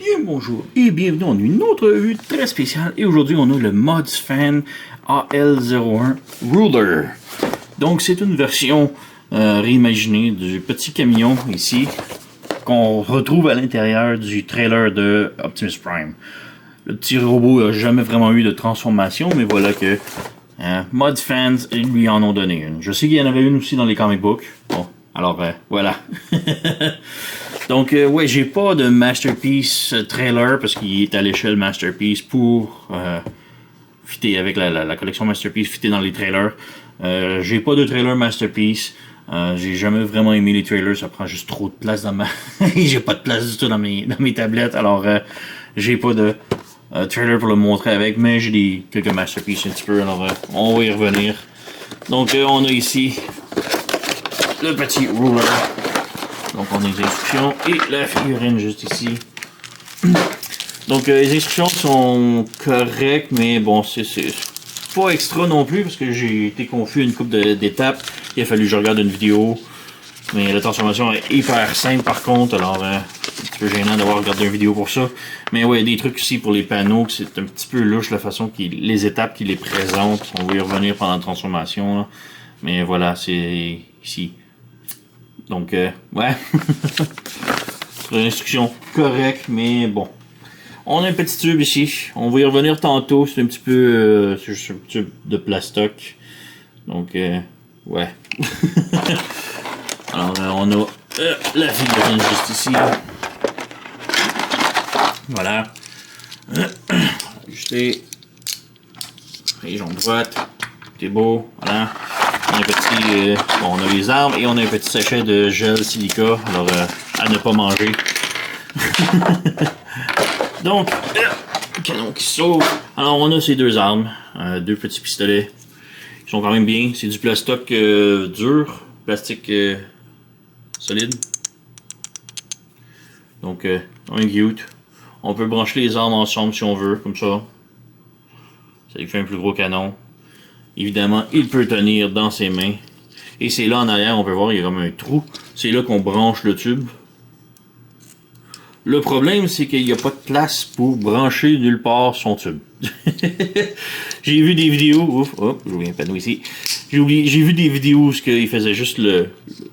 Bien bonjour et bienvenue dans une autre revue très spéciale. Et aujourd'hui, on a le Modsfan AL01 Ruler. Donc, c'est une version réimaginée du petit camion ici qu'on retrouve à l'intérieur du trailer de Optimus Prime. Le petit robot n'a jamais vraiment eu de transformation, mais voilà que Modfans lui en ont donné une. Je sais qu'il y en avait une aussi dans les comic books. Bon, alors voilà. Donc, ouais, j'ai pas de Masterpiece trailer parce qu'il est à l'échelle Masterpiece pour fitter avec la collection Masterpiece, fitter dans les trailers. J'ai pas de trailer Masterpiece. J'ai jamais vraiment aimé les trailers, ça prend juste trop de place dans ma. J'ai pas de place du tout dans mes tablettes, alors j'ai pas de trailer pour le montrer avec, mais j'ai quelques Masterpiece un petit peu, alors on va y revenir. Donc, on a ici le petit ruler. Donc on a les instructions et la figurine juste ici. Donc les instructions sont correctes, mais bon, c'est pas extra non plus parce que j'ai été confus une couple d'étapes. Il a fallu que je regarde une vidéo. Mais la transformation est hyper simple par contre, alors un petit peu gênant d'avoir regardé une vidéo pour ça. Mais ouais, des trucs aussi pour les panneaux, que c'est un petit peu louche la façon les étapes qu'il les présente. On va y revenir pendant la transformation. Là. Mais voilà, c'est ici. Donc, ouais. C'est une instruction correcte, mais bon. On a un petit tube ici. On va y revenir tantôt. C'est un petit peu... c'est juste un tube de plastoc. Donc, ouais. Alors, on a la figurine juste ici. Voilà. Ajuster. Les jambes droites. C'est beau. Voilà. On a un petit, bon, on a les armes et on a un petit sachet de gel silica, alors à ne pas manger. Donc, canon qui sauve. Alors on a ces deux armes, deux petits pistolets. Ils sont quand même bien. C'est du plastoc dur, plastique solide. Donc, un cute. On peut brancher les armes ensemble si on veut, comme ça. Ça lui fait un plus gros canon. Évidemment, il peut tenir dans ses mains. Et c'est là en arrière, on peut voir, il y a comme un trou. C'est là qu'on branche le tube. Le problème, c'est qu'il n'y a pas de place pour brancher nulle part son tube. J'ai vu des vidéos... Ouf, hop, j'ai oublié un panneau ici. J'ai vu des vidéos où il faisait juste le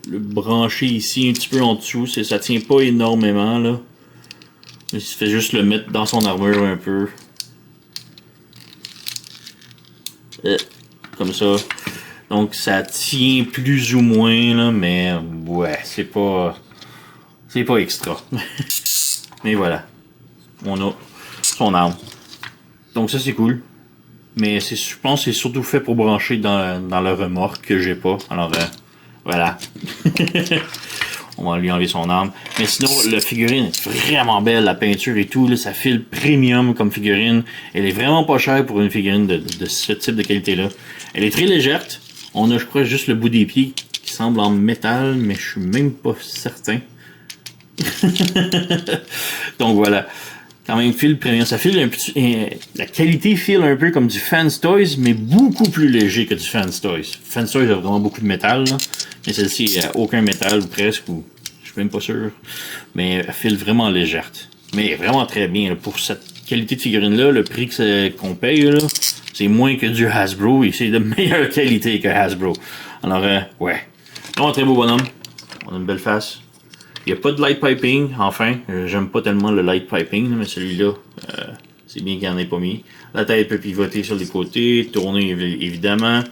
brancher ici, un petit peu en dessous. Ça tient pas énormément, là. Il fait juste le mettre dans son armure un peu. Comme ça. Donc ça tient plus ou moins là, mais ouais, c'est pas extra. Mais voilà. On a son arme. Donc ça c'est cool. Mais je pense que c'est surtout fait pour brancher dans le remorque que j'ai pas. Alors voilà. On va lui enlever son arme. Mais sinon, la figurine est vraiment belle, la peinture et tout. Là, ça file premium comme figurine. Elle est vraiment pas chère pour une figurine de ce type de qualité-là. Elle est très légère. On a, je crois, juste le bout des pieds qui semble en métal, mais je suis même pas certain. Donc voilà. Quand même, file premium. Ça file un petit... la qualité file un peu comme du Fans Toys, mais beaucoup plus léger que du Fans Toys. Fans Toys a vraiment beaucoup de métal, là. Mais celle-ci, il n'y a aucun métal, ou presque, ou je suis même pas sûr. Mais elle file vraiment légère. Mais vraiment très bien. Là, pour cette qualité de figurine-là, le prix qu'on paye, là, c'est moins que du Hasbro, et c'est de meilleure qualité que Hasbro. Alors, ouais. Vraiment très beau bonhomme. On a une belle face. Il n'y a pas de light piping, enfin. J'aime pas tellement le light piping, mais celui-là, c'est bien qu'il n'y en ait pas mis. La tête peut pivoter sur les côtés, tourner évidemment.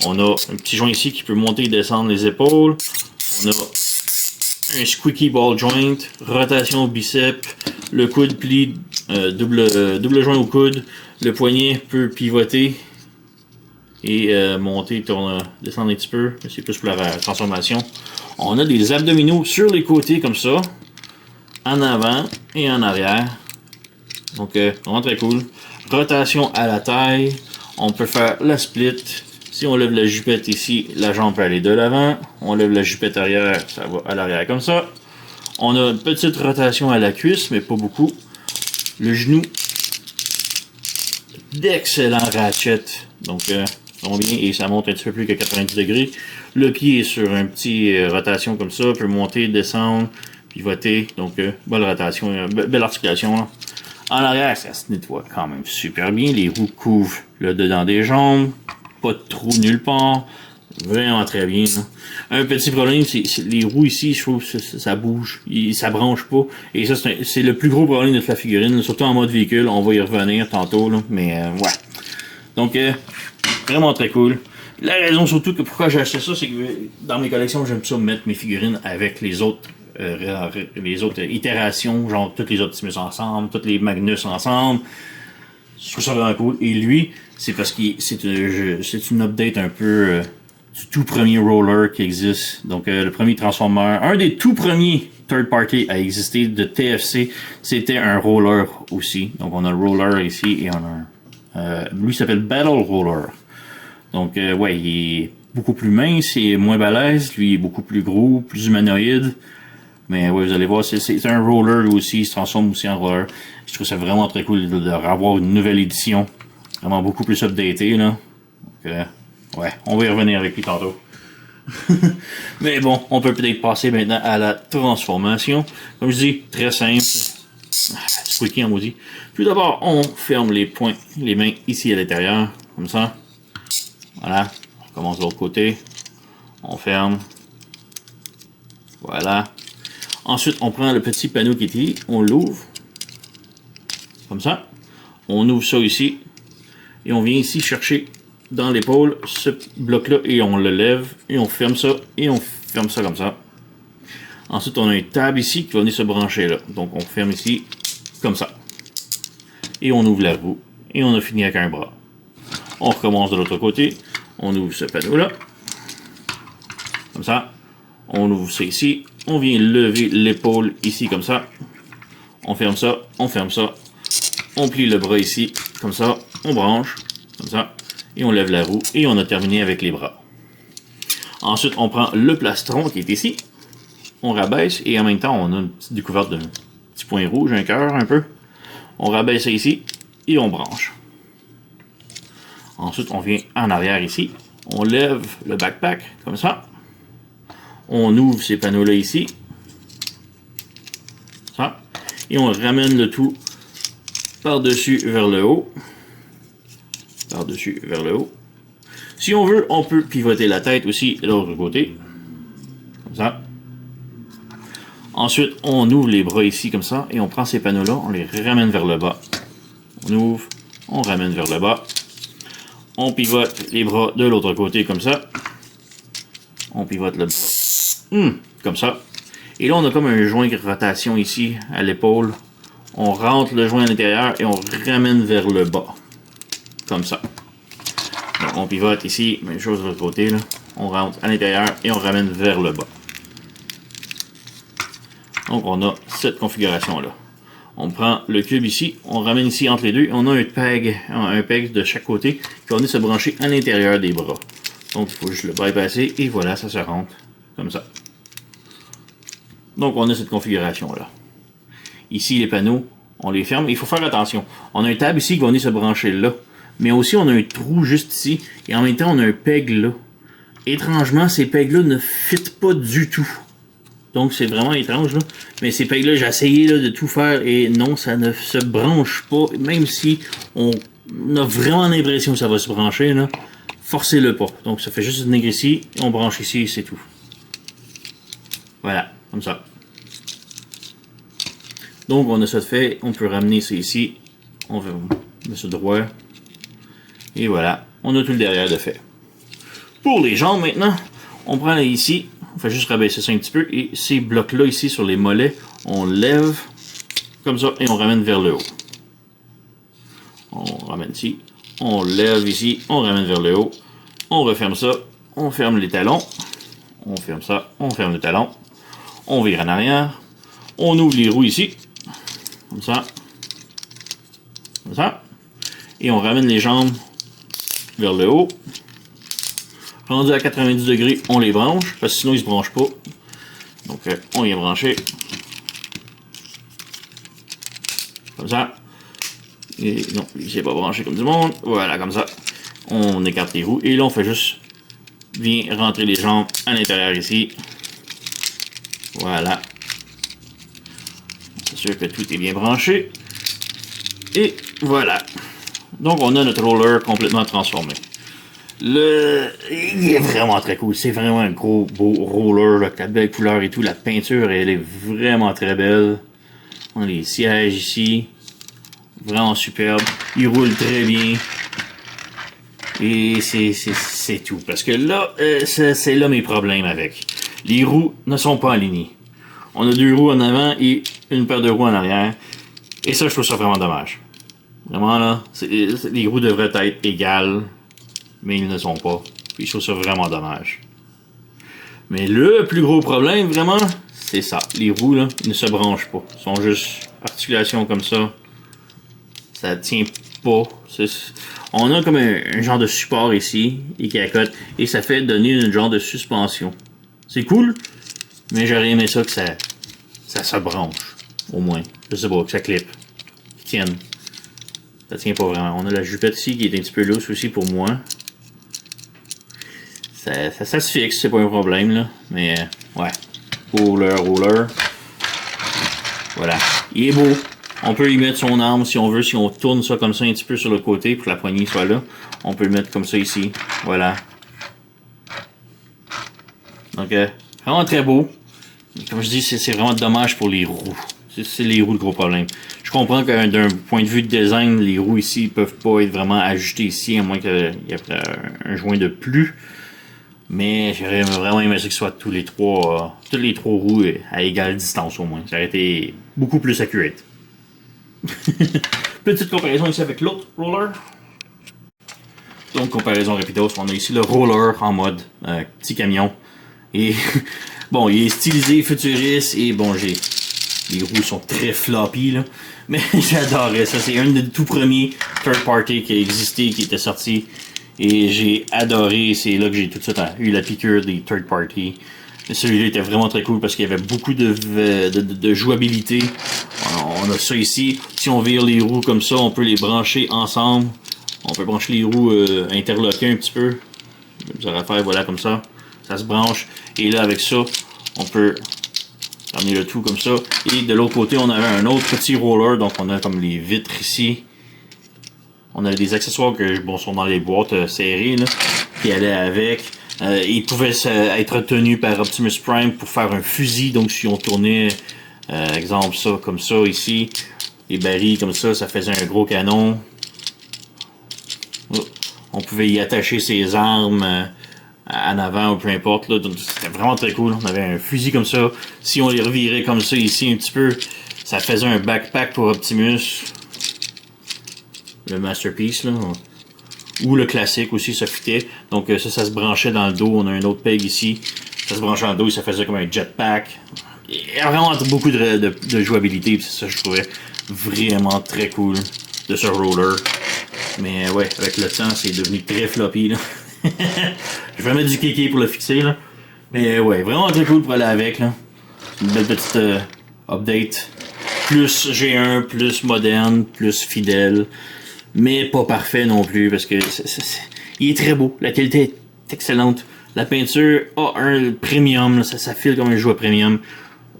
On a un petit joint ici qui peut monter et descendre les épaules. On a un squeaky ball joint, rotation au bicep, le coude plie, double joint au coude. Le poignet peut pivoter et monter, tourner, descendre un petit peu. C'est plus pour la transformation. On a des abdominaux sur les côtés comme ça, en avant et en arrière. Donc vraiment très cool. Rotation à la taille. On peut faire la split. Si on lève la jupette ici, la jambe peut aller de l'avant. On lève la jupette arrière, ça va à l'arrière comme ça. On a une petite rotation à la cuisse, mais pas beaucoup. Le genou, d'excellents ratchets. Donc, vraiment bien, et ça monte un petit peu plus que 90 degrés. Le pied est sur un petit rotation comme ça, peut monter, descendre, pivoter. Donc, belle rotation, belle articulation. Là. En arrière, ça se nettoie quand même super bien. Les roues couvrent le dedans des jambes. Pas de trou nulle part. Vraiment très bien. Là. Un petit problème, c'est les roues ici, je trouve que ça bouge. Ça branche pas. Et ça, c'est le plus gros problème de la figurine. Là, surtout en mode véhicule. On va y revenir tantôt. Là, mais ouais. Donc, vraiment très cool. La raison surtout que pourquoi j'ai acheté ça, c'est que dans mes collections, j'aime ça mettre mes figurines avec les autres itérations, genre toutes les Optimus ensemble, toutes les Magnus ensemble. Je trouve ça vraiment cool. Et lui, c'est parce que c'est une update un peu du tout premier roller qui existe. Donc le premier Transformer, un des tout premiers third party à exister de TFC, c'était un roller aussi. Donc on a le roller ici et on a lui s'appelle Battle Roller. Donc ouais, il est beaucoup plus mince, il est moins balèze, lui il est beaucoup plus gros, plus humanoïde. Mais ouais, vous allez voir, c'est un roller lui aussi, il se transforme aussi en roller. Je trouve ça vraiment très cool de revoir une nouvelle édition. Vraiment beaucoup plus updatée, là. Donc, ouais, on va y revenir avec lui tantôt. Mais bon, on peut peut-être passer maintenant à la transformation. Comme je dis, très simple. Squeaky en maudit. Tout d'abord, on ferme les poings, les mains ici à l'intérieur, comme ça. Voilà, on recommence de l'autre côté. On ferme. Voilà. Ensuite, on prend le petit panneau qui est ici, on l'ouvre, comme ça. On ouvre ça ici, et on vient ici chercher dans l'épaule ce bloc-là, et on le lève, et on ferme ça comme ça. Ensuite, on a un tab ici qui va venir se brancher là. Donc, on ferme ici, comme ça. Et on ouvre la roue, et on a fini avec un bras. On recommence de l'autre côté, on ouvre ce panneau-là, comme ça. On ouvre ça ici. On vient lever l'épaule ici comme ça. On ferme ça. On ferme ça. On plie le bras ici comme ça. On branche comme ça. Et on lève la roue. Et on a terminé avec les bras. Ensuite, on prend le plastron qui est ici. On rabaisse. Et en même temps, on a une petite découverte d'un petit point rouge, un cœur un peu. On rabaisse ça ici. Et on branche. Ensuite, on vient en arrière ici. On lève le backpack comme ça. On ouvre ces panneaux-là ici. Ça. Et on ramène le tout par-dessus vers le haut. Par-dessus vers le haut. Si on veut, on peut pivoter la tête aussi de l'autre côté. Comme ça. Ensuite, on ouvre les bras ici comme ça. Et on prend ces panneaux-là, on les ramène vers le bas. On ouvre, on ramène vers le bas. On pivote les bras de l'autre côté comme ça. On pivote le bras. Comme ça. Et là, on a comme un joint de rotation ici, à l'épaule. On rentre le joint à l'intérieur et on ramène vers le bas. Comme ça. Donc, on pivote ici, même chose de l'autre côté. Là. On rentre à l'intérieur et on ramène vers le bas. Donc, on a cette configuration-là. On prend le cube ici, on ramène ici entre les deux. On a un peg de chaque côté qui va venir se brancher à l'intérieur des bras. Donc, il faut juste le bypasser et voilà, ça se rentre. Comme ça. Donc, on a cette configuration-là. Ici, les panneaux, on les ferme. Il faut faire attention. On a un tab ici qui va venir se brancher là. Mais aussi, on a un trou juste ici. Et en même temps, on a un peg là. Étrangement, ces pegs-là ne fitent pas du tout. Donc, c'est vraiment étrange. Là. Mais ces pegs-là, j'ai essayé là, de tout faire. Et non, ça ne se branche pas. Même si on a vraiment l'impression que ça va se brancher. Là, forcez-le pas. Donc, ça fait juste venir ici. On branche ici et c'est tout. Voilà, comme ça. Donc, on a ça de fait. On peut ramener ça ici. On va mettre ça droit. Et voilà, on a tout le derrière de fait. Pour les jambes maintenant, on prend là ici. On fait juste rabaisser ça un petit peu. Et ces blocs-là ici sur les mollets, on lève comme ça et on ramène vers le haut. On ramène ici. On lève ici. On ramène vers le haut. On referme ça. On ferme les talons. On ferme ça. On ferme le talon. On vire en arrière. On ouvre les roues ici. Comme ça. Comme ça. Et on ramène les jambes vers le haut. Rendu à 90 degrés, on les branche. Parce que sinon, ils ne se branchent pas. Donc, on vient brancher. Comme ça. Et non, il n'est pas branché comme du monde. Voilà, comme ça. On écarte les roues. Et là, on fait juste bien rentrer les jambes à l'intérieur ici. Voilà. sûr que tout est bien branché. Et voilà. Donc on a notre roller complètement transformé. Il est vraiment très cool. C'est vraiment un gros beau roller avec la belle couleur et tout. La peinture, elle est vraiment très belle. On a les sièges ici. Vraiment superbe. Il roule très bien. Et c'est tout. Parce que là, c'est là mes problèmes avec. Les roues ne sont pas alignées. On a 2 roues en avant et une paire de roues en arrière. Et ça, je trouve ça vraiment dommage. Vraiment là, les roues devraient être égales. Mais ils ne sont pas. Puis je trouve ça vraiment dommage. Mais le plus gros problème, vraiment, c'est ça. Les roues, là, ne se branchent pas. Ils sont juste articulations comme ça. Ça tient pas. On a comme un genre de support ici, et qui accote, et ça fait donner un genre de suspension. C'est cool, mais j'aurais aimé ça que ça se branche, au moins. Je sais pas, que ça clip. Qui tienne. Ça tient pas vraiment. On a la jupette ici qui est un petit peu lousse aussi pour moi. Ça se fixe, c'est pas un problème là. Mais ouais. Roller. Voilà. Il est beau. On peut y mettre son arme si on veut. Si on tourne ça comme ça un petit peu sur le côté pour que la poignée soit là. On peut le mettre comme ça ici. Voilà. Donc vraiment très beau. Comme je dis, c'est vraiment dommage pour les roues. C'est les roues le gros problème. Je comprends que d'un point de vue de design, les roues ici peuvent pas être vraiment ajustées ici, à moins qu'il y ait un joint de plus. Mais j'aurais vraiment aimé ça que ce soit toutes les trois roues à égale distance au moins. Ça aurait été beaucoup plus accurate. Petite comparaison ici avec l'autre roller. Donc comparaison rapidos, on a ici le roller en mode petit camion. Et bon, il est stylisé, futuriste et bon, les roues sont très floppy là. Mais j'adorais ça, c'est un des tout premiers third party qui a existé, qui était sorti. Et j'ai adoré, c'est là que j'ai tout de suite eu la piqûre des third party. Celui-là était vraiment très cool parce qu'il y avait beaucoup de jouabilité. On a ça ici. Si on vire les roues comme ça, on peut les brancher ensemble. On peut brancher les roues interloquées un petit peu. Ça va faire, voilà, comme ça. Ça se branche. Et là, avec ça, on peut ramener le tout comme ça. Et de l'autre côté, on avait un autre petit roller. Donc, on a comme les vitres ici. On a des accessoires qui sont dans les boîtes serrées, là, qui allaient avec. Ils pouvaient être tenus par Optimus Prime pour faire un fusil. Donc, si on tournait, exemple, ça, comme ça, ici, les barils comme ça, ça faisait un gros canon. On pouvait y attacher ses armes en avant ou peu importe. Donc, c'était vraiment très cool. On avait un fusil comme ça. Si on les revirait comme ça ici un petit peu, ça faisait un backpack pour Optimus. Le Masterpiece, là. Ou le classique aussi, ça fitait. Donc ça se branchait dans le dos. On a un autre peg ici. Ça se branchait dans le dos et ça faisait comme un jetpack. Il y a vraiment beaucoup de jouabilité. C'est ça que je trouvais vraiment très cool de ce roller. Mais ouais, avec le temps, c'est devenu très floppy, là. Je vais mettre du kéké pour le fixer, là. Mais ouais, vraiment très cool pour aller avec, là. Une belle petite update. Plus G1, plus moderne, plus fidèle. Mais pas parfait non plus, parce que il est très beau. La qualité est excellente. La peinture a un premium, là, ça file comme un jouet premium.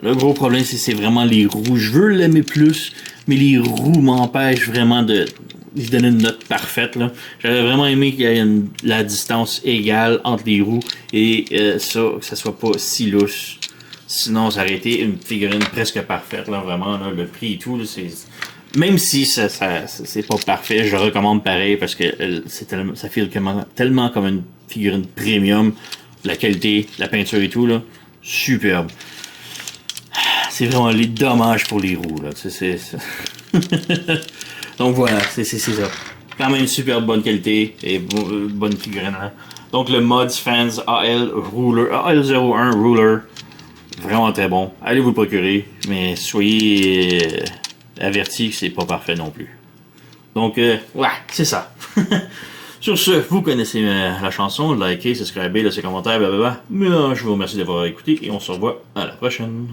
Le gros problème, c'est vraiment les roues. Je veux l'aimer plus, mais les roues m'empêchent vraiment de lui donner une note parfaite. J'aurais vraiment aimé qu'il y ait la distance égale entre les roues et que ça soit pas si louche. Sinon, ça aurait été une figurine presque parfaite, là, vraiment. Là, le prix et tout, là, même si c'est pas parfait, je le recommande pareil parce que ça file tellement comme une figurine premium. La qualité, la peinture et tout, là, superbe. C'est vraiment les dommages pour les roues, là. Donc voilà, c'est ça. Quand même super bonne qualité et bonne figurine, là. Donc le Mods Fans AL01 Ruler, vraiment très bon. Allez vous le procurer, mais soyez avertis que c'est pas parfait non plus. Donc ouais, c'est ça. Sur ce, vous connaissez la chanson, likez, subscribez, laissez commentaires, blablabla. Mais je vous remercie d'avoir écouté et on se revoit à la prochaine.